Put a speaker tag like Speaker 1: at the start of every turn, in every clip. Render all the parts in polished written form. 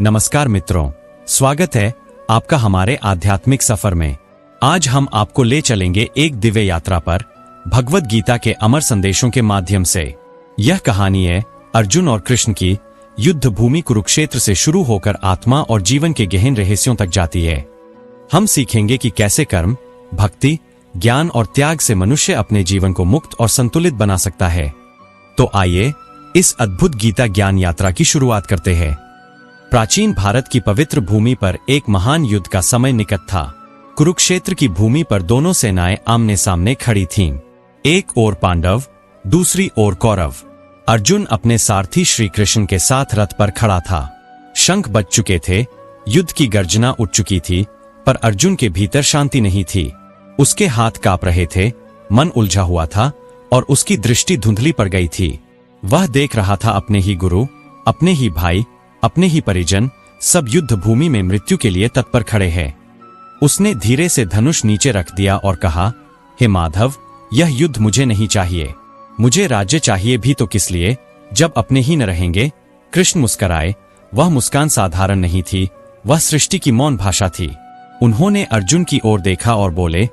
Speaker 1: नमस्कार मित्रों, स्वागत है आपका हमारे आध्यात्मिक सफर में। आज हम आपको ले चलेंगे एक दिव्य यात्रा पर भगवद गीता के अमर संदेशों के माध्यम से। यह कहानी है अर्जुन और कृष्ण की, युद्ध भूमि कुरुक्षेत्र से शुरू होकर आत्मा और जीवन के गहन रहस्यों तक जाती है। हम सीखेंगे कि कैसे कर्म, भक्ति, ज्ञान और त्याग से मनुष्य अपने जीवन को मुक्त और संतुलित बना सकता है। तो आइए इस अद्भुत गीता ज्ञान यात्रा की शुरुआत करते हैं। प्राचीन भारत की पवित्र भूमि पर एक महान युद्ध का समय निकट था। कुरुक्षेत्र की भूमि पर दोनों सेनाएं आमने सामने खड़ी थीं। एक ओर पांडव, दूसरी ओर कौरव। अर्जुन अपने सारथी श्री कृष्ण के साथ रथ पर खड़ा था। शंख बज चुके थे, युद्ध की गर्जना उठ चुकी थी, पर अर्जुन के भीतर शांति नहीं थी। उसके हाथ कांप रहे थे, मन उलझा हुआ था और उसकी दृष्टि धुंधली पड़ गई थी। वह देख रहा था अपने ही गुरु, अपने ही भाई, अपने ही परिजन सब युद्ध भूमि में मृत्यु के लिए तत्पर खड़े हैं। उसने धीरे से धनुष नीचे रख दिया और कहा, हे माधव, यह युद्ध मुझे नहीं चाहिए। मुझे राज्य चाहिए भी तो किस लिए, जब अपने ही न रहेंगे। कृष्ण मुस्कराए। वह मुस्कान साधारण नहीं थी, वह सृष्टि की मौन भाषा थी। उन्होंने अर्जुन की ओर देखा और बोले,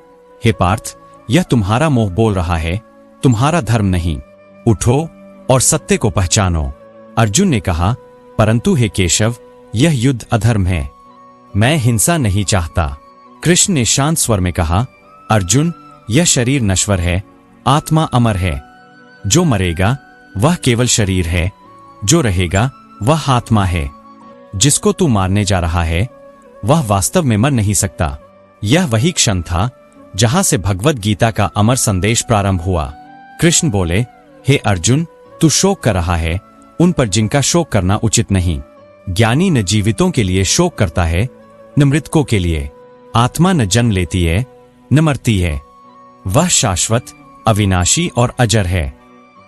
Speaker 1: हे पार्थ, यह तुम्हारा मोह बोल रहा है, तुम्हारा धर्म नहीं। उठो और सत्य को पहचानो। अर्जुन ने कहा, परंतु हे केशव, यह युद्ध अधर्म है, मैं हिंसा नहीं चाहता। कृष्ण ने शांत स्वर में कहा, अर्जुन, यह शरीर नश्वर है, आत्मा अमर है। जो मरेगा वह केवल शरीर है, जो रहेगा वह आत्मा है। जिसको तू मारने जा रहा है वह वास्तव में मर नहीं सकता। यह वही क्षण था जहां से भगवद गीता का अमर संदेश प्रारंभ हुआ। कृष्ण बोले, हे अर्जुन, तू शोक कर रहा है उन पर जिनका शोक करना उचित नहीं। ज्ञानी न जीवितों के लिए शोक करता है, न मृतकों के लिए। आत्मा न जन्म लेती है, न मरती है। वह शाश्वत, अविनाशी और अजर है।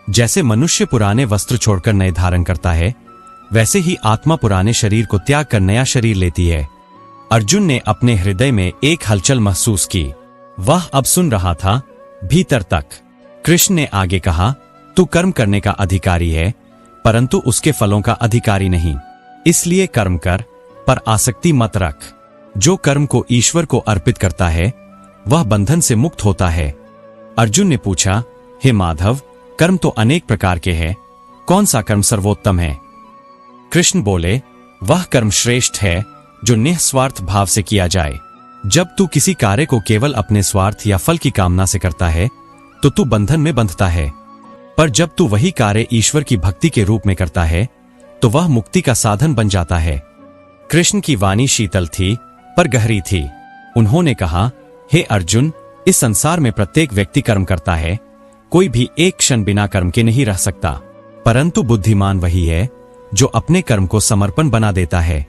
Speaker 1: जैसे मनुष्य पुराने वस्त्र छोड़कर नए धारण करता है, वैसे ही आत्मा पुराने शरीर को त्याग कर नया शरीर लेती है। अर्जुन ने अपने हृदय में एक हलचल महसूस की। वह अब सुन रहा था, भीतर तक। कृष्ण ने आगे कहा, तू कर्म करने का अधिकारी है, परंतु उसके फलों का अधिकारी नहीं। इसलिए कर्म कर, पर आसक्ति मत रख। जो कर्म को ईश्वर को अर्पित करता है वह बंधन से मुक्त होता है। अर्जुन ने पूछा, हे माधव, कर्म तो अनेक प्रकार के हैं, कौन सा कर्म सर्वोत्तम है? कृष्ण बोले, वह कर्म श्रेष्ठ है जो निस्वार्थ भाव से किया जाए। जब तू किसी कार्य को केवल अपने स्वार्थ या फल की कामना से करता है तो तू बंधन में बंधता है, पर जब तू वही कार्य ईश्वर की भक्ति के रूप में करता है तो वह मुक्ति का साधन बन जाता है। कृष्ण की वाणी शीतल थी पर गहरी थी। उन्होंने कहा, हे अर्जुन, इस संसार में प्रत्येक व्यक्ति कर्म करता है, कोई भी एक क्षण बिना कर्म के नहीं रह सकता। परंतु बुद्धिमान वही है जो अपने कर्म को समर्पण बना देता है।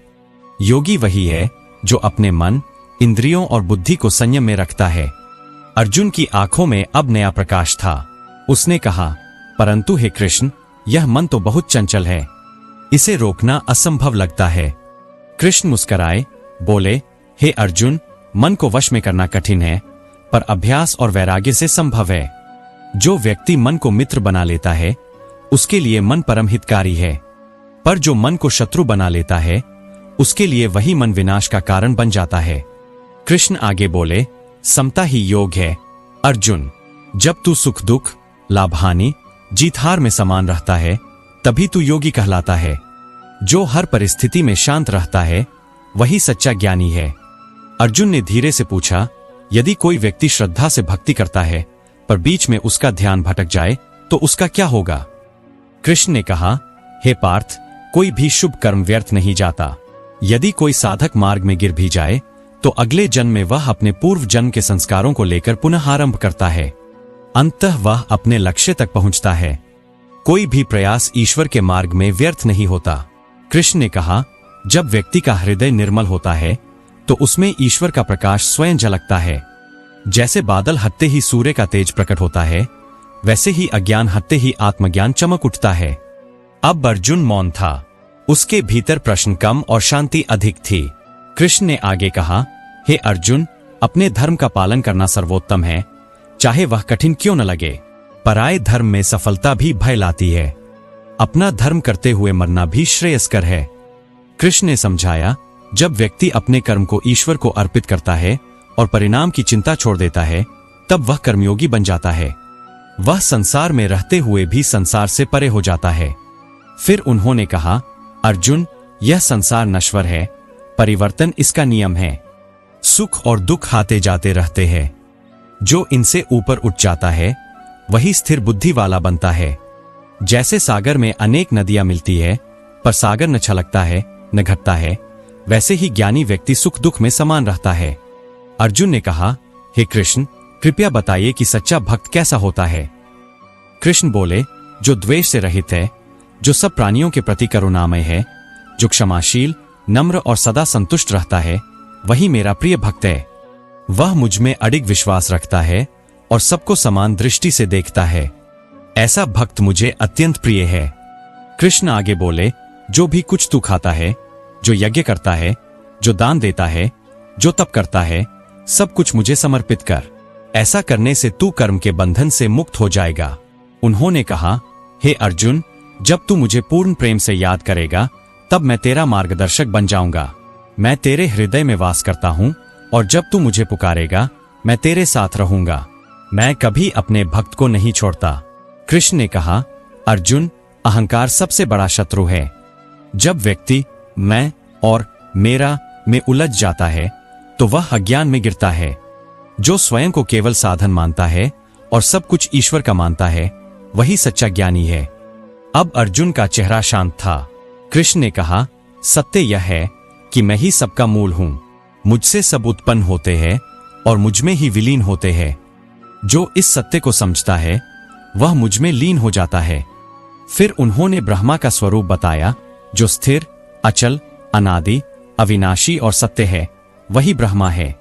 Speaker 1: योगी वही है जो अपने मन, इंद्रियों और बुद्धि को संयम में रखता है। अर्जुन की आंखों में अब नया प्रकाश था। उसने कहा, परंतु हे कृष्ण, यह मन तो बहुत चंचल है, इसे रोकना असंभव लगता है। कृष्ण मुस्कराए, बोले, हे अर्जुन, मन को वश में करना कठिन है, पर अभ्यास और वैराग्य से संभव है। जो व्यक्ति मन को मित्र बना लेता है उसके लिए मन परम हितकारी है, पर जो मन को शत्रु बना लेता है उसके लिए वही मन विनाश का कारण बन जाता है। कृष्ण आगे बोले, समता ही योग है। अर्जुन, जब तू सुख दुख, लाभ हानि, जीत हार में समान रहता है तभी तू योगी कहलाता है। जो हर परिस्थिति में शांत रहता है वही सच्चा ज्ञानी है। अर्जुन ने धीरे से पूछा, यदि कोई व्यक्ति श्रद्धा से भक्ति करता है पर बीच में उसका ध्यान भटक जाए तो उसका क्या होगा? कृष्ण ने कहा, हे पार्थ, कोई भी शुभ कर्म व्यर्थ नहीं जाता। यदि कोई साधक मार्ग में गिर भी जाए तो अगले जन्म में वह अपने पूर्व जन्म के संस्कारों को लेकर पुनः आरंभ करता है। अंततः वह अपने लक्ष्य तक पहुंचता है। कोई भी प्रयास ईश्वर के मार्ग में व्यर्थ नहीं होता। कृष्ण ने कहा, जब व्यक्ति का हृदय निर्मल होता है तो उसमें ईश्वर का प्रकाश स्वयं झलकता है। जैसे बादल हटते ही सूर्य का तेज प्रकट होता है, वैसे ही अज्ञान हटते ही आत्मज्ञान चमक उठता है। अब अर्जुन मौन था। उसके भीतर प्रश्न कम और शांति अधिक थी। कृष्ण ने आगे कहा, हे अर्जुन, अपने धर्म का पालन करना सर्वोत्तम है, चाहे वह कठिन क्यों न लगे। पराये धर्म में सफलता भी भय लाती है। अपना धर्म करते हुए मरना भी श्रेयस्कर है। कृष्ण ने समझाया, जब व्यक्ति अपने कर्म को ईश्वर को अर्पित करता है और परिणाम की चिंता छोड़ देता है, तब वह कर्मयोगी बन जाता है। वह संसार में रहते हुए भी संसार से परे हो जाता है। फिर उन्होंने कहा, अर्जुन, यह संसार नश्वर है, परिवर्तन इसका नियम है। सुख और दुख आते जाते रहते हैं। जो इनसे ऊपर उठ जाता है वही स्थिर बुद्धि वाला बनता है। जैसे सागर में अनेक नदियां मिलती है, पर सागर न छलकता है न घटता है, वैसे ही ज्ञानी व्यक्ति सुख दुख में समान रहता है। अर्जुन ने कहा, हे कृष्ण, कृपया बताइए कि सच्चा भक्त कैसा होता है। कृष्ण बोले, जो द्वेष से रहित है, जो सब प्राणियों के प्रति करुणामय है, जो क्षमाशील, नम्र और सदा संतुष्ट रहता है, वही मेरा प्रिय भक्त है। वह मुझ में अडिग विश्वास रखता है और सबको समान दृष्टि से देखता है। ऐसा भक्त मुझे अत्यंत प्रिय है। कृष्ण आगे बोले, जो भी कुछ तू खाता है, जो यज्ञ करता है, जो दान देता है, जो तप करता है, सब कुछ मुझे समर्पित कर। ऐसा करने से तू कर्म के बंधन से मुक्त हो जाएगा। उन्होंने कहा, हे अर्जुन, जब तू मुझे पूर्ण प्रेम से याद करेगा, तब मैं तेरा मार्गदर्शक बन जाऊंगा। मैं तेरे हृदय में वास करता हूं और जब तू मुझे पुकारेगा, मैं तेरे साथ रहूंगा। मैं कभी अपने भक्त को नहीं छोड़ता। कृष्ण ने कहा, अर्जुन, अहंकार सबसे बड़ा शत्रु है। जब व्यक्ति मैं और मेरा में उलझ जाता है, तो वह अज्ञान में गिरता है। जो स्वयं को केवल साधन मानता है और सब कुछ ईश्वर का मानता है, वही सच्चा ज्ञानी है। अब अर्जुन का चेहरा शांत था। कृष्ण ने कहा, सत्य यह है कि मैं ही सबका मूल हूं। मुझसे सब उत्पन्न होते हैं और मुझ में ही विलीन होते हैं। जो इस सत्य को समझता है, वह मुझ में लीन हो जाता है। फिर उन्होंने ब्रह्मा का स्वरूप बताया, जो स्थिर, अचल, अनादि, अविनाशी और सत्य है, वही ब्रह्मा है।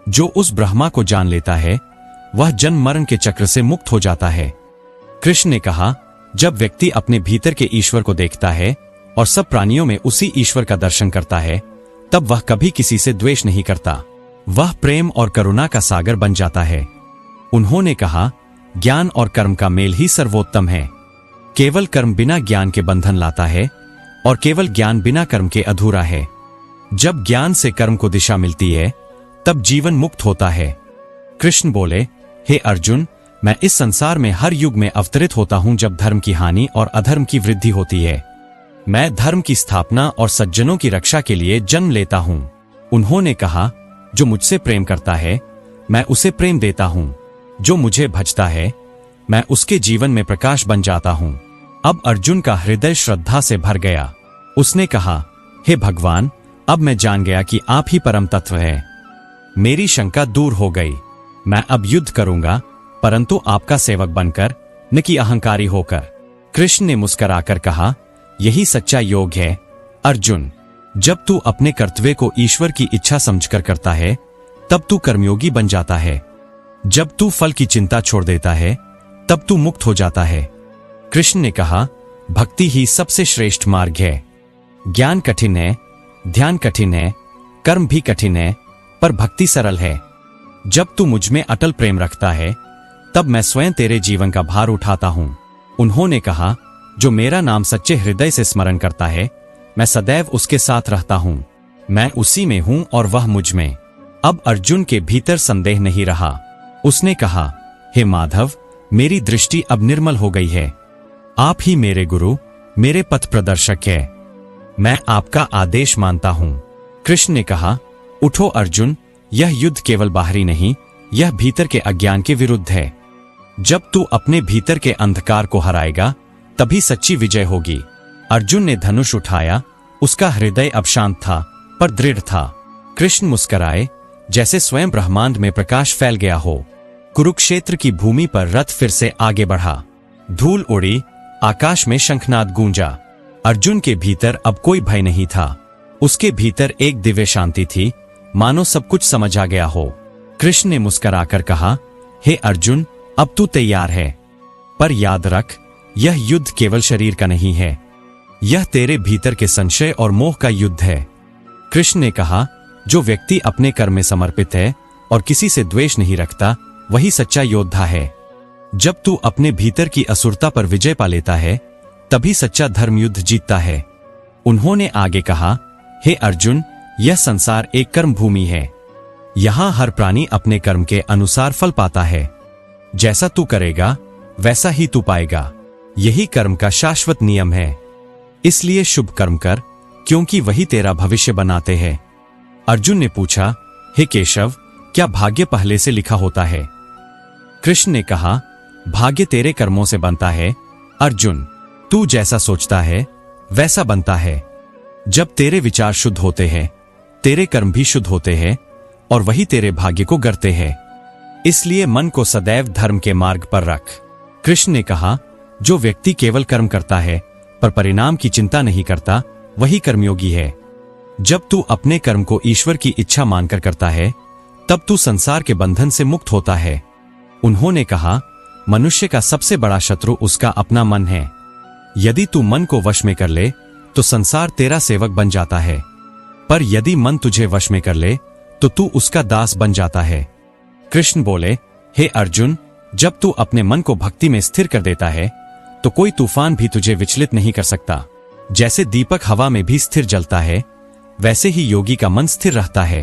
Speaker 1: जो उस ब्रह्मा को जान लेता है, वह जन्म मरण के चक्र से मुक्त हो जाता है। कृष्ण ने कहा, जब व्यक्ति अपने भीतर के ईश्वर को देखता है और सब प्राणियों में उसी ईश्वर का दर्शन करता है, तब वह कभी किसी से द्वेष नहीं करता। वह प्रेम और करुणा का सागर बन जाता है। उन्होंने कहा, ज्ञान और कर्म का मेल ही सर्वोत्तम है। केवल कर्म बिना ज्ञान के बंधन लाता है और केवल ज्ञान बिना कर्म के अधूरा है। जब ज्ञान से कर्म को दिशा मिलती है, तब जीवन मुक्त होता है। कृष्ण बोले, हे अर्जुन, मैं इस संसार में हर युग में अवतरित होता हूं जब धर्म की हानि और अधर्म की वृद्धि होती है। मैं धर्म की स्थापना और सज्जनों की रक्षा के लिए जन्म लेता हूं। उन्होंने कहा, जो मुझसे प्रेम करता है, मैं उसे प्रेम देता हूं। जो मुझे भजता है, मैं उसके जीवन में प्रकाश बन जाता हूं। अब अर्जुन का हृदय श्रद्धा से भर गया। उसने कहा, हे भगवान, अब मैं जान गया कि आप ही परम तत्व है। मेरी शंका दूर हो गई। मैं अब युद्ध करूंगा, परंतु आपका सेवक बनकर, न कि अहंकारी होकर। कृष्ण ने मुस्कुराकर कहा, यही सच्चा योग है अर्जुन। जब तू अपने कर्तव्य को ईश्वर की इच्छा समझकर करता है, तब तू कर्मयोगी बन जाता है। जब तू फल की चिंता छोड़ देता है, तब तू मुक्त हो जाता है। कृष्ण ने कहा, भक्ति ही सबसे श्रेष्ठ मार्ग है। ज्ञान कठिन है, ध्यान कठिन है, कर्म भी कठिन है, पर भक्ति सरल है। जब तू मुझ में अटल प्रेम रखता है, तब मैं स्वयं तेरे जीवन का भार उठाता हूं। उन्होंने कहा, जो मेरा नाम सच्चे हृदय से स्मरण करता है, मैं सदैव उसके साथ रहता हूं। मैं उसी में हूं और वह मुझ में। अब अर्जुन के भीतर संदेह नहीं रहा। उसने कहा, हे माधव, मेरी दृष्टि अब निर्मल हो गई है। आप ही मेरे गुरु, मेरे पथ प्रदर्शक है। मैं आपका आदेश मानता हूं। कृष्ण ने कहा, उठो अर्जुन, यह युद्ध केवल बाहरी नहीं, यह भीतर के अज्ञान के विरुद्ध है। जब तू अपने भीतर के अंधकार को हराएगा, तभी सच्ची विजय होगी। अर्जुन ने धनुष उठाया। उसका हृदय अब शांत था, पर दृढ़ था। कृष्ण मुस्कुराए, जैसे स्वयं ब्रह्मांड में प्रकाश फैल गया हो। कुरुक्षेत्र की भूमि पर रथ फिर से आगे बढ़ा। धूल उड़ी, आकाश में शंखनाद गूंजा। अर्जुन के भीतर अब कोई भय नहीं था। उसके भीतर एक दिव्य शांति थी, मानो सब कुछ समझ आ गया हो। कृष्ण ने मुस्कुराकर कहा, हे अर्जुन, अब तू तैयार है। पर याद रख, यह युद्ध केवल शरीर का नहीं है, यह तेरे भीतर के संशय और मोह का युद्ध है। कृष्ण ने कहा, जो व्यक्ति अपने कर्म में समर्पित है और किसी से द्वेष नहीं रखता, वही सच्चा योद्धा है। जब तू अपने भीतर की असुरता पर विजय पा लेता है, तभी सच्चा धर्म युद्ध जीतता है। उन्होंने आगे कहा, हे अर्जुन, यह संसार एक कर्म भूमि है। यहाँ हर प्राणी अपने कर्म के अनुसार फल पाता है। जैसा तू करेगा वैसा ही तू पाएगा। यही कर्म का शाश्वत नियम है। इसलिए शुभ कर्म कर, क्योंकि वही तेरा भविष्य बनाते हैं। अर्जुन ने पूछा, हे केशव, क्या भाग्य पहले से लिखा होता है? कृष्ण ने कहा, भाग्य तेरे कर्मों से बनता है अर्जुन। तू जैसा सोचता है वैसा बनता है। जब तेरे विचार शुद्ध होते हैं, तेरे कर्म भी शुद्ध होते हैं और वही तेरे भाग्य को गढ़ते हैं। इसलिए मन को सदैव धर्म के मार्ग पर रख। कृष्ण ने कहा, जो व्यक्ति केवल कर्म करता है पर परिणाम की चिंता नहीं करता, वही कर्मयोगी है। जब तू अपने कर्म को ईश्वर की इच्छा मानकर करता है, तब तू संसार के बंधन से मुक्त होता है। उन्होंने कहा, मनुष्य का सबसे बड़ा शत्रु उसका अपना मन है। यदि तू मन को वश में कर ले तो संसार तेरा सेवक बन जाता है, पर यदि मन तुझे वश में कर ले तो तू उसका दास बन जाता है। कृष्ण बोले, हे अर्जुन, जब तू अपने मन को भक्ति में स्थिर कर देता है तो कोई तूफान भी तुझे विचलित नहीं कर सकता। जैसे दीपक हवा में भी स्थिर जलता है, वैसे ही योगी का मन स्थिर रहता है।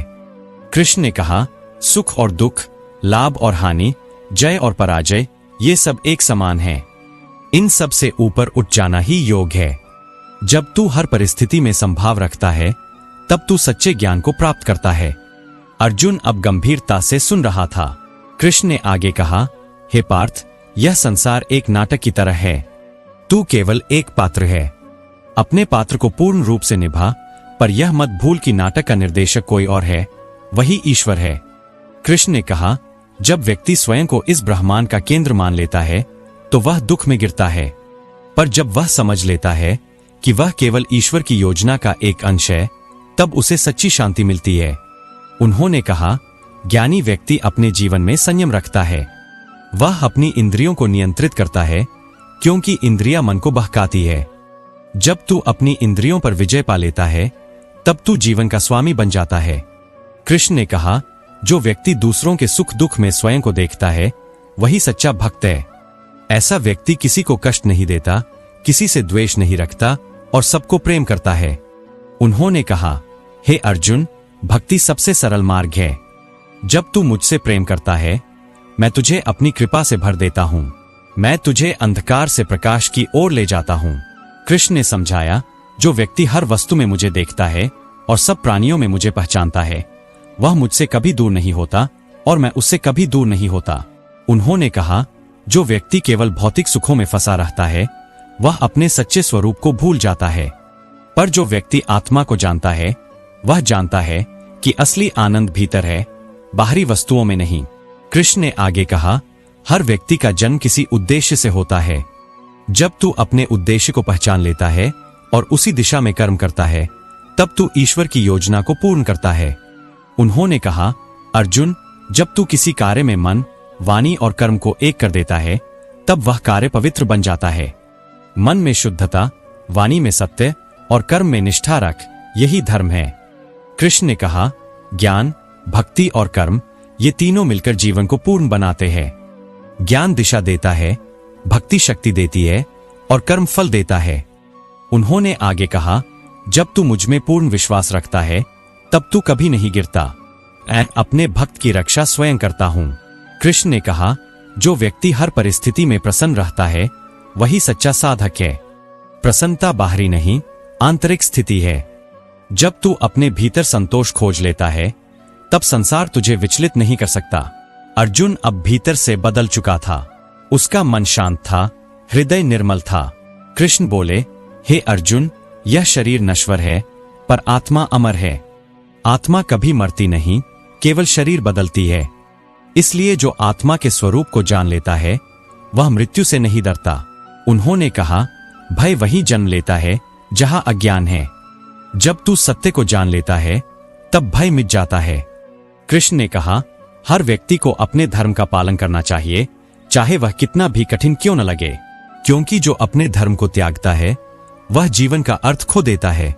Speaker 1: कृष्ण ने कहा, सुख और दुख, लाभ और हानि, जय और पराजय, ये सब एक समान है। इन सब से ऊपर उठ जाना ही योग है। जब तू हर परिस्थिति में संभाव रखता है, तब तू सच्चे ज्ञान को प्राप्त करता है। अर्जुन अब गंभीरता से सुन रहा था। कृष्ण ने आगे कहा, हे पार्थ, यह संसार एक नाटक की तरह है। तू केवल एक पात्र है। अपने पात्र को पूर्ण रूप से निभा, पर यह मत भूल कि नाटक का निर्देशक कोई और है, वही ईश्वर है। कृष्ण ने कहा, जब व्यक्ति स्वयं को इस ब्रह्मांड का केंद्र मान लेता है तो वह दुख में गिरता है, पर जब वह समझ लेता है कि वह केवल ईश्वर की योजना का एक अंश है, तब उसे सच्ची शांति मिलती है। उन्होंने कहा, ज्ञानी व्यक्ति अपने जीवन में संयम रखता है। वह अपनी इंद्रियों को नियंत्रित करता है, क्योंकि इंद्रियां मन को बहकाती है। जब तू अपनी इंद्रियों पर विजय पा लेता है, तब तू जीवन का स्वामी बन जाता है। कृष्ण ने कहा, जो व्यक्ति दूसरों के सुख दुख में स्वयं को देखता है, वही सच्चा भक्त है। ऐसा व्यक्ति किसी को कष्ट नहीं देता, किसी से द्वेष नहीं रखता और सबको प्रेम करता है। उन्होंने कहा, हे अर्जुन, भक्ति सबसे सरल मार्ग है। जब तू मुझसे प्रेम करता है, मैं तुझे अपनी कृपा से भर देता हूं। मैं तुझे अंधकार से प्रकाश की ओर ले जाता हूं। कृष्ण ने समझाया, जो व्यक्ति हर वस्तु में मुझे देखता है और सब प्राणियों में मुझे पहचानता है, वह मुझसे कभी दूर नहीं होता और मैं उससे कभी दूर नहीं होता। उन्होंने कहा, जो व्यक्ति केवल भौतिक सुखों में फंसा रहता है, वह अपने सच्चे स्वरूप को भूल जाता है। पर जो व्यक्ति आत्मा को जानता है, वह जानता है कि असली आनंद भीतर है, बाहरी वस्तुओं में नहीं। कृष्ण ने आगे कहा, हर व्यक्ति का जन्म किसी उद्देश्य से होता है। जब तू अपने उद्देश्य को पहचान लेता है और उसी दिशा में कर्म करता है, तब तू ईश्वर की योजना को पूर्ण करता है। उन्होंने कहा, अर्जुन, जब तू किसी कार्य में मन, वाणी और कर्म को एक कर देता है, तब वह कार्य पवित्र बन जाता है। मन में शुद्धता, वाणी में सत्य और कर्म में निष्ठा रख, यही धर्म है। कृष्ण ने कहा, ज्ञान, भक्ति और कर्म, ये तीनों मिलकर जीवन को पूर्ण बनाते हैं। ज्ञान दिशा देता है, भक्ति शक्ति देती है और कर्म फल देता है। उन्होंने आगे कहा, जब तू मुझ में पूर्ण विश्वास रखता है, तब तू कभी नहीं गिरता। मैं अपने भक्त की रक्षा स्वयं करता हूं। कृष्ण ने कहा, जो व्यक्ति हर परिस्थिति में प्रसन्न रहता है, वही सच्चा साधक है। प्रसन्नता बाहरी नहीं, आंतरिक स्थिति है। जब तू अपने भीतर संतोष खोज लेता है, तब संसार तुझे विचलित नहीं कर सकता। अर्जुन अब भीतर से बदल चुका था। उसका मन शांत था, हृदय निर्मल था। कृष्ण बोले, हे अर्जुन, यह शरीर नश्वर है, पर आत्मा अमर है। आत्मा कभी मरती नहीं, केवल शरीर बदलती है। इसलिए जो आत्मा के स्वरूप को जान लेता है, वह मृत्यु से नहीं डरता। उन्होंने कहा, भय वही जन्म लेता है जहां अज्ञान है। जब तू सत्य को जान लेता है, तब भय मिट जाता है। कृष्ण ने कहा, हर व्यक्ति को अपने धर्म का पालन करना चाहिए, चाहे वह कितना भी कठिन क्यों न लगे, क्योंकि जो अपने धर्म को त्यागता है, वह जीवन का अर्थ खो देता है।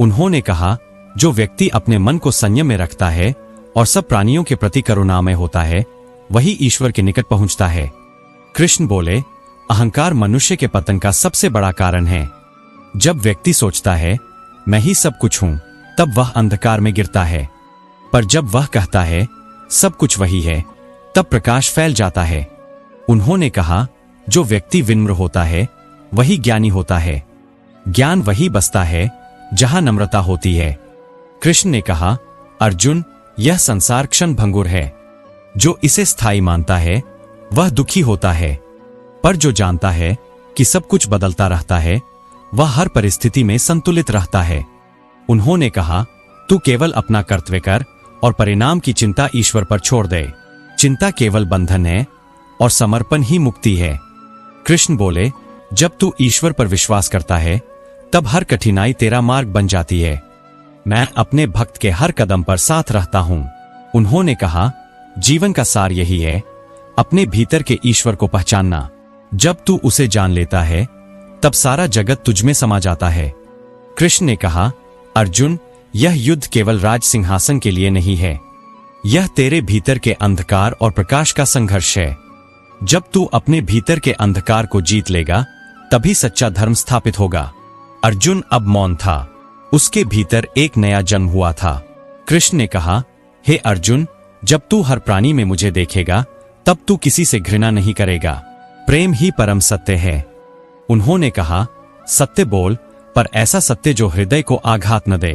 Speaker 1: उन्होंने कहा, जो व्यक्ति अपने मन को संयम में रखता है और सब प्राणियों के प्रति करुणामय होता है, वही ईश्वर के निकट पहुंचता है। कृष्ण बोले, अहंकार मनुष्य के पतन का सबसे बड़ा कारण है। जब व्यक्ति सोचता है, मैं ही सब कुछ हूं, तब वह अंधकार में गिरता है। पर जब वह कहता है सब कुछ वही है, तब प्रकाश फैल जाता है। उन्होंने कहा, जो व्यक्ति विनम्र होता है वही ज्ञानी होता है। ज्ञान वही बसता है जहां नम्रता होती है। कृष्ण ने कहा, अर्जुन, यह संसार क्षण भंगुर है। जो इसे स्थायी मानता है वह दुखी होता है, पर जो जानता है कि सब कुछ बदलता रहता है वह हर परिस्थिति में संतुलित रहता है। उन्होंने कहा, तू केवल अपना कर्तव्य कर और परिणाम की चिंता ईश्वर पर छोड़ दे। चिंता केवल बंधन है और समर्पण ही मुक्ति है। कृष्ण बोले, जब तू ईश्वर पर विश्वास करता है तब हर कठिनाई तेरा मार्ग बन जाती है। मैं अपने भक्त के हर कदम पर साथ रहता हूं। उन्होंने कहा, जीवन का सार यही है, अपने भीतर के ईश्वर को पहचानना। जब तू उसे जान लेता है तब सारा जगत तुझमें समा जाता है। कृष्ण ने कहा, अर्जुन, यह युद्ध केवल राज सिंहासन के लिए नहीं है, यह तेरे भीतर के अंधकार और प्रकाश का संघर्ष है। जब तू अपने भीतर के अंधकार को जीत लेगा तभी सच्चा धर्म स्थापित होगा। अर्जुन अब मौन था। उसके भीतर एक नया जन्म हुआ था। कृष्ण ने कहा, हे अर्जुन, जब तू हर प्राणी में मुझे देखेगा तब तू किसी से घृणा नहीं करेगा। प्रेम ही परम सत्य है। उन्होंने कहा, सत्य बोल, पर ऐसा सत्य जो हृदय को आघात न दे।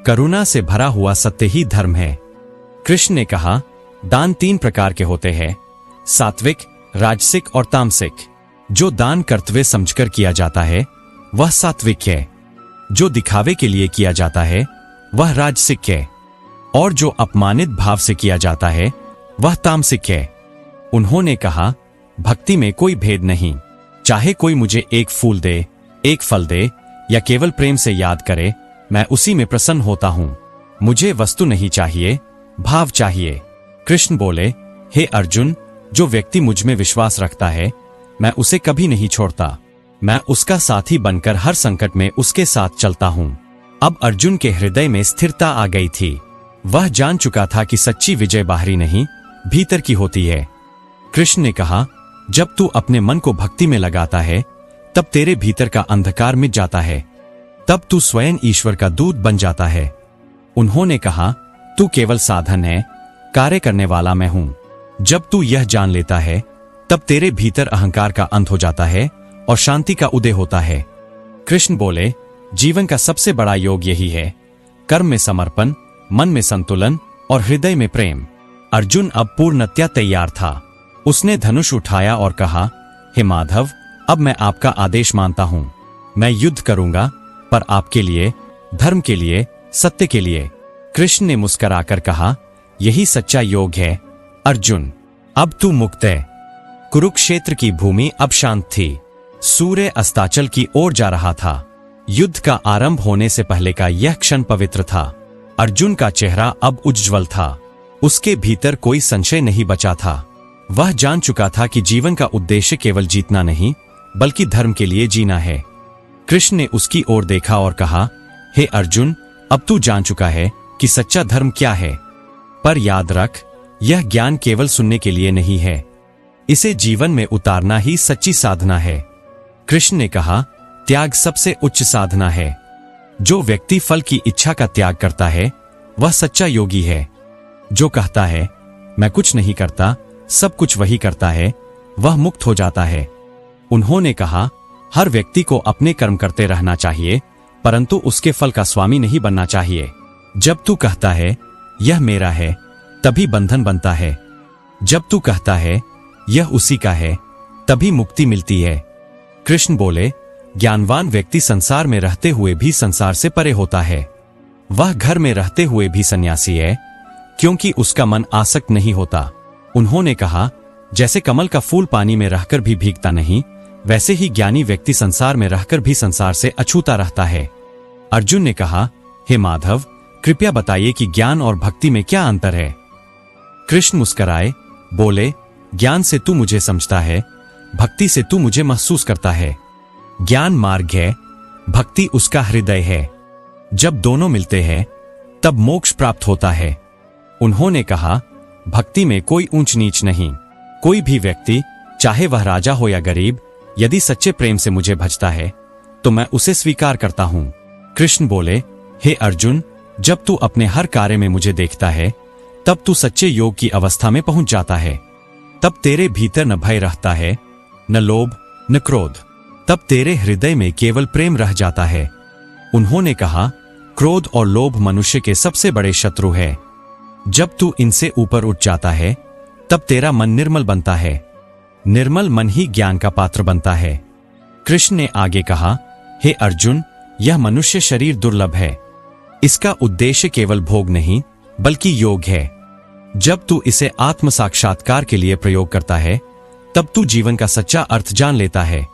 Speaker 1: करुणा से भरा हुआ सत्य ही धर्म है। कृष्ण ने कहा, दान 3 प्रकार के होते हैं, सात्विक, राजसिक और तामसिक। जो दान कर्तव्य समझकर किया जाता है वह सात्विक है। जो दिखावे के लिए किया जाता है वह राजसिक है, और जो अपमानित भाव से किया जाता है वह तामसिक है। उन्होंने कहा, भक्ति में कोई भेद नहीं। चाहे कोई मुझे एक फूल दे, एक फल दे या केवल प्रेम से याद करे, मैं उसी में प्रसन्न होता हूं। मुझे वस्तु नहीं चाहिए, भाव चाहिए। कृष्ण बोले, हे अर्जुन, जो व्यक्ति मुझ में विश्वास रखता है मैं उसे कभी नहीं छोड़ता। मैं उसका साथी बनकर हर संकट में उसके साथ चलता हूं। अब अर्जुन के हृदय में स्थिरता आ गई थी। वह जान चुका था कि सच्ची विजय बाहरी नहीं, भीतर की होती है। कृष्ण ने कहा, जब तू अपने मन को भक्ति में लगाता है तब तेरे भीतर का अंधकार मिट जाता है। तब तू स्वयं ईश्वर का दूत बन जाता है। उन्होंने कहा, तू केवल साधन है, कार्य करने वाला मैं हूं। जब तू यह जान लेता है तब तेरे भीतर अहंकार का अंत हो जाता है और शांति का उदय होता है। कृष्ण बोले, जीवन का सबसे बड़ा योग यही है, कर्म में समर्पण, मन में संतुलन और हृदय में प्रेम। अर्जुन अब पूर्णतया तैयार था। उसने धनुष उठाया और कहा, हे माधव, अब मैं आपका आदेश मानता हूं। मैं युद्ध करूंगा, पर आपके लिए, धर्म के लिए, सत्य के लिए। कृष्ण ने मुस्कुराकर कहा, यही सच्चा योग है अर्जुन। अब तू मुक्त है। कुरुक्षेत्र की भूमि अब शांत थी। सूर्य अस्ताचल की ओर जा रहा था। युद्ध का आरंभ होने से पहले का यह क्षण पवित्र था। अर्जुन का चेहरा अब उज्ज्वल था। उसके भीतर कोई संशय नहीं बचा था। वह जान चुका था कि जीवन का उद्देश्य केवल जीतना नहीं, बल्कि धर्म के लिए जीना है। कृष्ण ने उसकी ओर देखा और कहा, हे अर्जुन, अब तू जान चुका है कि सच्चा धर्म क्या है। पर याद रख, यह ज्ञान केवल सुनने के लिए नहीं है, इसे जीवन में उतारना ही सच्ची साधना है। कृष्ण ने कहा, त्याग सबसे उच्च साधना है। जो व्यक्ति फल की इच्छा का त्याग करता है वह सच्चा योगी है। जो कहता है मैं कुछ नहीं करता, सब कुछ वही करता है, वह मुक्त हो जाता है। उन्होंने कहा, हर व्यक्ति को अपने कर्म करते रहना चाहिए, परंतु उसके फल का स्वामी नहीं बनना चाहिए। जब तू कहता है यह मेरा है, तभी बंधन बनता है। जब तू कहता है यह उसी का है, तभी मुक्ति मिलती है। कृष्ण बोले, ज्ञानवान व्यक्ति संसार में रहते हुए भी संसार से परे होता है। वह घर में रहते हुए भी सन्यासी है, क्योंकि उसका मन आसक्त नहीं होता। उन्होंने कहा, जैसे कमल का फूल पानी में रहकर भी भीगता नहीं, वैसे ही ज्ञानी व्यक्ति संसार में रहकर भी संसार से अछूता रहता है। अर्जुन ने कहा, हे माधव, कृपया बताइए कि ज्ञान और भक्ति में क्या अंतर है। कृष्ण मुस्कुराए, बोले, ज्ञान से तू मुझे समझता है, भक्ति से तू मुझे महसूस करता है। ज्ञान मार्ग है, भक्ति उसका हृदय है। जब दोनों मिलते हैं तब मोक्ष प्राप्त होता है। उन्होंने कहा, भक्ति में कोई ऊंच नीच नहीं। कोई भी व्यक्ति, चाहे वह राजा हो या गरीब, यदि सच्चे प्रेम से मुझे भजता है तो मैं उसे स्वीकार करता हूं। कृष्ण बोले, हे अर्जुन, जब तू अपने हर कार्य में मुझे देखता है तब तू सच्चे योग की अवस्था में पहुंच जाता है। तब तेरे भीतर न भय रहता है, न लोभ, न क्रोध। तब तेरे हृदय में केवल प्रेम रह जाता है। उन्होंने कहा, क्रोध और लोभ मनुष्य के सबसे बड़े शत्रु है। जब तू इनसे ऊपर उठ जाता है तब तेरा मन निर्मल बनता है। निर्मल मन ही ज्ञान का पात्र बनता है। कृष्ण ने आगे कहा, हे अर्जुन, यह मनुष्य शरीर दुर्लभ है। इसका उद्देश्य केवल भोग नहीं बल्कि योग है। जब तू इसे आत्म साक्षात्कार के लिए प्रयोग करता है तब तू जीवन का सच्चा अर्थ जान लेता है।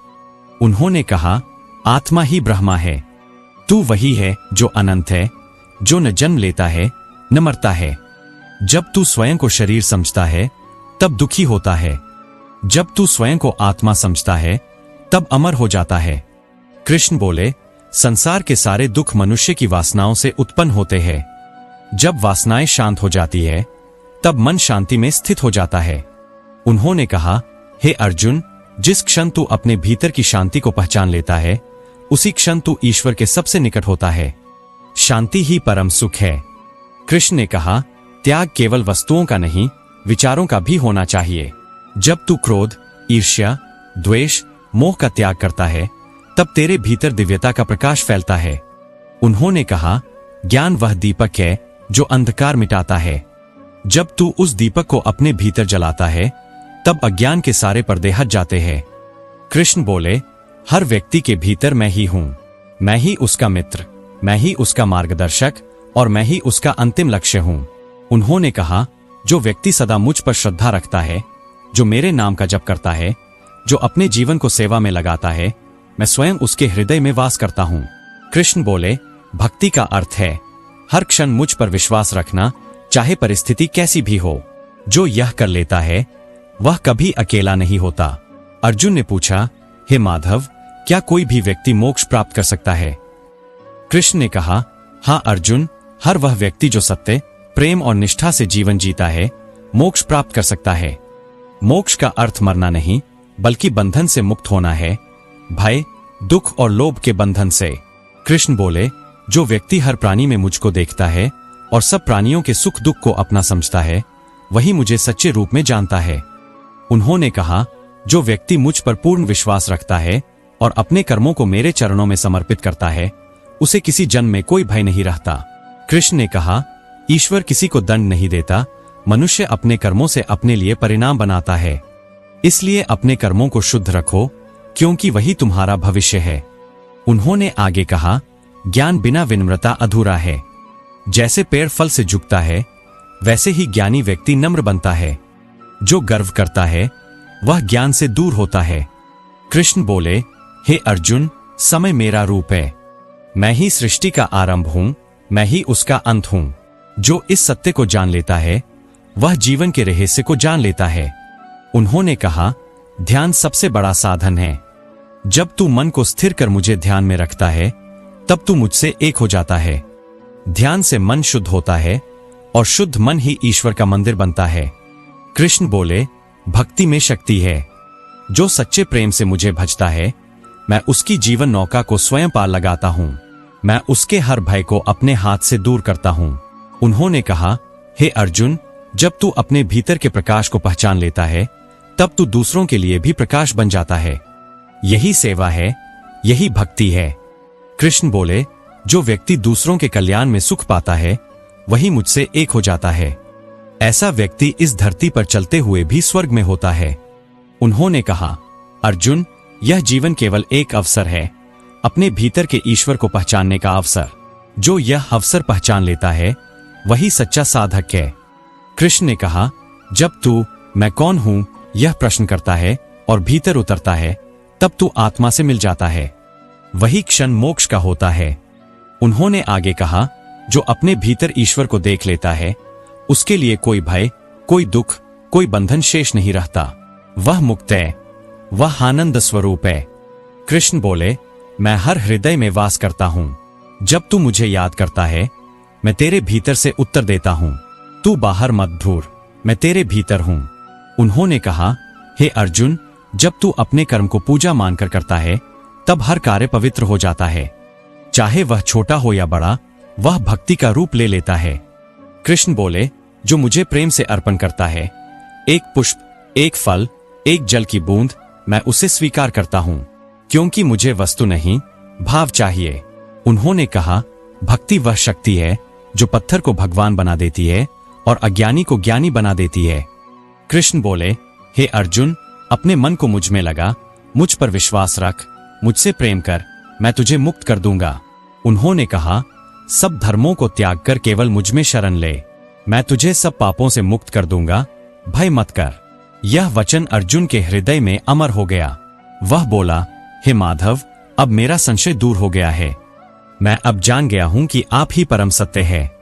Speaker 1: उन्होंने कहा, आत्मा ही ब्रह्मा है। तू वही है जो अनंत है, जो न जन्म लेता है न मरता है। जब तू स्वयं को शरीर समझता है तब दुखी होता है। जब तू स्वयं को आत्मा समझता है तब अमर हो जाता है। कृष्ण बोले, संसार के सारे दुख मनुष्य की वासनाओं से उत्पन्न होते हैं। जब वासनाएं शांत हो जाती है तब मन शांति में स्थित हो जाता है। उन्होंने कहा, हे अर्जुन, जिस क्षण तू अपने भीतर की शांति को पहचान लेता है उसी क्षण तू ईश्वर के सबसे निकट होता है। शांति ही परम सुख है। कृष्ण ने कहा, त्याग केवल वस्तुओं का नहीं, विचारों का भी होना चाहिए। जब तू क्रोध, ईर्ष्या, द्वेष, मोह का त्याग करता है तब तेरे भीतर दिव्यता का प्रकाश फैलता है। उन्होंने कहा, ज्ञान वह दीपक है जो अंधकार मिटाता है। जब तू उस दीपक को अपने भीतर जलाता है तब अज्ञान के सारे पर्दे हट जाते हैं। कृष्ण बोले, हर व्यक्ति के भीतर मैं ही हूं। मैं ही उसका मित्र, मैं ही उसका मार्गदर्शक और मैं ही उसका अंतिम लक्ष्य हूं। उन्होंने कहा, जो व्यक्ति सदा मुझ पर श्रद्धा रखता है, जो मेरे नाम का जप करता है, जो अपने जीवन को सेवा में लगाता है, मैं स्वयं उसके हृदय में वास करता हूं। कृष्ण बोले, भक्ति का अर्थ है हर क्षण मुझ पर विश्वास रखना, चाहे परिस्थिति कैसी भी हो। जो यह कर लेता है वह कभी अकेला नहीं होता। अर्जुन ने पूछा, हे माधव, क्या कोई भी व्यक्ति मोक्ष प्राप्त कर सकता है? कृष्ण ने कहा, हाँ अर्जुन, हर वह व्यक्ति जो सत्य, प्रेम और निष्ठा से जीवन जीता है मोक्ष प्राप्त कर सकता है। मोक्ष का अर्थ मरना नहीं बल्कि बंधन से मुक्त होना है, भय, दुख और लोभ के बंधन से। कृष्ण बोले, जो व्यक्ति हर प्राणी में मुझको देखता है और सब प्राणियों के सुख दुख को अपना समझता है वही मुझे सच्चे रूप में जानता है। उन्होंने कहा, जो व्यक्ति मुझ पर पूर्ण विश्वास रखता है और अपने कर्मों को मेरे चरणों में समर्पित करता है उसे किसी जन्म में कोई भय नहीं रहता। कृष्ण ने कहा, ईश्वर किसी को दंड नहीं देता, मनुष्य अपने कर्मों से अपने लिए परिणाम बनाता है। इसलिए अपने कर्मों को शुद्ध रखो क्योंकि वही तुम्हारा भविष्य है। उन्होंने आगे कहा, ज्ञान बिना विनम्रता अधूरा है। जैसे पेड़ फल से झुकता है वैसे ही ज्ञानी व्यक्ति नम्र बनता है। जो गर्व करता है वह ज्ञान से दूर होता है। कृष्ण बोले, हे अर्जुन, समय मेरा रूप है। मैं ही सृष्टि का आरंभ हूं, मैं ही उसका अंत हूं। जो इस सत्य को जान लेता है वह जीवन के रहस्य को जान लेता है। उन्होंने कहा, ध्यान सबसे बड़ा साधन है। जब तू मन को स्थिर कर मुझे ध्यान में रखता है तब तू मुझसे एक हो जाता है। ध्यान से मन शुद्ध होता है और शुद्ध मन ही ईश्वर का मंदिर बनता है। कृष्ण बोले, भक्ति में शक्ति है। जो सच्चे प्रेम से मुझे भजता है मैं उसकी जीवन नौका को स्वयं पार लगाता हूं। मैं उसके हर भय को अपने हाथ से दूर करता हूं। उन्होंने कहा, हे अर्जुन, जब तू अपने भीतर के प्रकाश को पहचान लेता है तब तू दूसरों के लिए भी प्रकाश बन जाता है। यही सेवा है, यही भक्ति है। कृष्ण बोले, जो व्यक्ति दूसरों के कल्याण में सुख पाता है वही मुझसे एक हो जाता है। ऐसा व्यक्ति इस धरती पर चलते हुए भी स्वर्ग में होता है। उन्होंने कहा, अर्जुन, यह जीवन केवल एक अवसर है, अपने भीतर के ईश्वर को पहचानने का अवसर। जो यह अवसर पहचान लेता है वही सच्चा साधक है। कृष्ण ने कहा, जब तू मैं कौन हूं यह प्रश्न करता है और भीतर उतरता है तब तू आत्मा से मिल जाता है। वही क्षण मोक्ष का होता है। उन्होंने आगे कहा, जो अपने भीतर ईश्वर को देख लेता है उसके लिए कोई भय, कोई दुख, कोई बंधन शेष नहीं रहता। वह मुक्त है, वह आनंद स्वरूप है। कृष्ण बोले, मैं हर हृदय में वास करता हूं। जब तू मुझे याद करता है मैं तेरे भीतर से उत्तर देता हूं। तू बाहर मत ढूंढ, मैं तेरे भीतर हूं। उन्होंने कहा, हे अर्जुन, जब तू अपने कर्म को पूजा मानकर करता है तब हर कार्य पवित्र हो जाता है। चाहे वह छोटा हो या बड़ा, वह भक्ति का रूप ले लेता है। कृष्ण बोले, जो मुझे प्रेम से अर्पण करता है, एक पुष्प, एक फल, एक जल की बूंद, मैं उसे स्वीकार करता हूं, क्योंकि मुझे वस्तु नहीं भाव चाहिए। उन्होंने कहा, भक्ति वह शक्ति है जो पत्थर को भगवान बना देती है और अज्ञानी को ज्ञानी बना देती है। कृष्ण बोले, हे अर्जुन, अपने मन को मुझ में लगा, मुझ पर विश्वास रख, मुझसे प्रेम कर, मैं तुझे मुक्त कर दूंगा। उन्होंने कहा, सब धर्मों को त्याग कर केवल मुझ में शरण ले, मैं तुझे सब पापों से मुक्त कर दूंगा, भय मत कर। यह वचन अर्जुन के हृदय में अमर हो गया। वह बोला, हे माधव, अब मेरा संशय दूर हो गया है। मैं अब जान गया हूं कि आप ही परम सत्य है।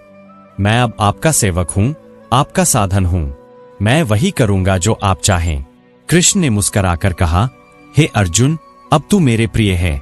Speaker 1: मैं अब आपका सेवक हूं, आपका साधन हूं। मैं वही करूंगा जो आप चाहें। कृष्ण ने मुस्कुराकर कहा, हे अर्जुन, अब तू मेरे प्रिय है।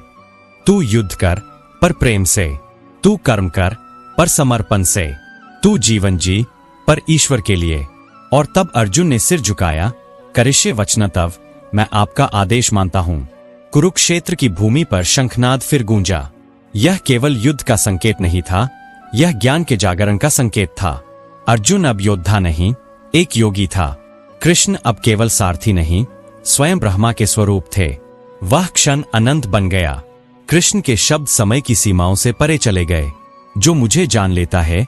Speaker 1: तू युद्ध कर, पर प्रेम से। तू कर्म कर, पर समर्पण से। तू जीवन जी, पर ईश्वर के लिए। और तब अर्जुन ने सिर झुकाया, करिष्ये वचनतव, मैं आपका आदेश मानता हूं। कुरुक्षेत्र की भूमि पर शंखनाद फिर गूंजा। यह केवल युद्ध का संकेत नहीं था, यह ज्ञान के जागरण का संकेत था। अर्जुन अब योद्धा नहीं, एक योगी था। कृष्ण अब केवल सारथी नहीं, स्वयं ब्रह्मा के स्वरूप थे। वह क्षण अनंत बन गया। कृष्ण के शब्द समय की सीमाओं से परे चले गए। जो मुझे जान लेता है,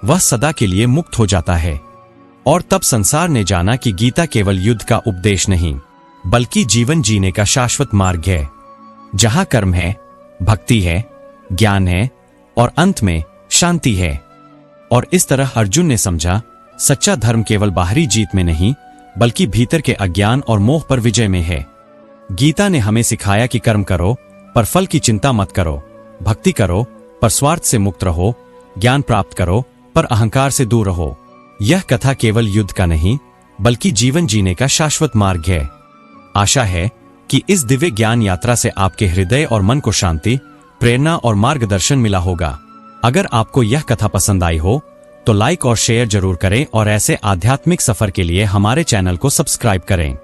Speaker 1: वह सदा के लिए मुक्त हो जाता है। और तब संसार ने जाना कि गीता केवल युद्ध का उपदेश नहीं, बल्कि जीवन जीने का शाश्वत मार्ग है। जहां कर्म है, भक्ति है, ज्ञान है और अंत में शांति है। और इस तरह अर्जुन ने समझा, सच्चा धर्म केवल बाहरी जीत में नहीं, बल्कि भीतर के अज्ञान और मोह पर विजय में है। गीता ने हमें सिखाया कि कर्म करो, पर फल की चिंता मत करो। भक्ति करो, पर स्वार्थ से मुक्त रहो। ज्ञान प्राप्त करो, पर अहंकार से दूर रहो। यह कथा केवल युद्ध का नहीं, बल्कि जीवन जीने का शाश्वत मार्ग है। आशा है कि इस दिव्य ज्ञान यात्रा से आपके हृदय और मन को शांति, प्रेरणा और मार्गदर्शन मिला होगा। अगर आपको यह कथा पसंद आई हो तो लाइक और शेयर जरूर करें और ऐसे आध्यात्मिक सफर के लिए हमारे चैनल को सब्सक्राइब करें।